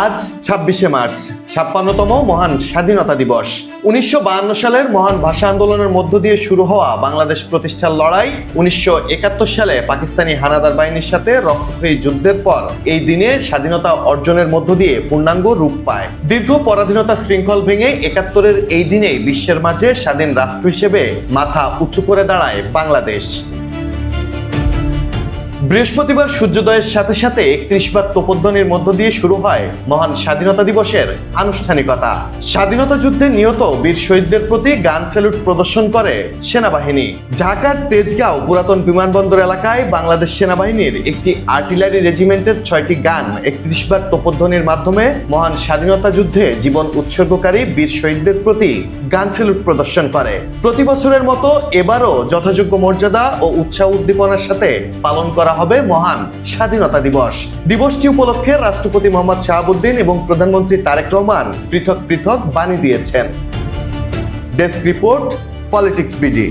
আজ ২৬শে মার্চ ৫৬তম মহান স্বাধীনতা দিবস। ১৯৫২ সালের মহান ভাষা আন্দোলনের মধ্য দিয়ে শুরু হওয়া বাংলাদেশ প্রতিষ্ঠার লড়াই ১৯৭১ সালে পাকিস্তানি হানাদার বাহিনীর সাথে রক্তক্ষয়ী যুদ্ধের পর এই দিনে স্বাধীনতা অর্জনের মধ্য দিয়ে পূর্ণাঙ্গ রূপ পায়। দীর্ঘ পরাধীনতা শৃঙ্খল ভেঙে ৭১-এর এই দিনেই বিশ্বের মাঝে স্বাধীন রাষ্ট্র হিসেবে মাথা উঁচু করে দাঁড়ায় বাংলাদেশ। বৃহস্পতিবার সূর্যোদয়ের সাথে সাথে ৩১ বার তোপধ্বনির মধ্য দিয়ে শুরু হয় মহান স্বাধীনতা দিবসের আনুষ্ঠানিকতা। স্বাধীনতা যুদ্ধে নিহত বীর শহীদদের প্রতি গান স্যালুট প্রদর্শন করে সেনাবাহিনী। ঢাকার তেজগাঁও পুরাতন বিমানবন্দর এলাকায় বাংলাদেশ সেনাবাহিনীর একটি আর্টিলারি রেজিমেন্টের ৬টি গান ৩১ বার তোপধ্বনির মাধ্যমে মহান স্বাধীনতা যুদ্ধে জীবন উৎসর্গকারী বীর শহীদদের প্রতি গান স্যালুট প্রদর্শন করে। প্রতি বছরের মতো এবারও যথাযোগ্য মর্যাদা ও উৎসাহ উদ্দীপনার সাথে পালন করা হবে মহান স্বাধীনতা দিবস। দিবসটি উপলক্ষে রাষ্ট্রপতি মোহাম্মদ শাহাবুদ্দিন এবং প্রধানমন্ত্রী তারেক রহমান পৃথক পৃথক বাণী দিয়েছেন। Desk report, politics BD.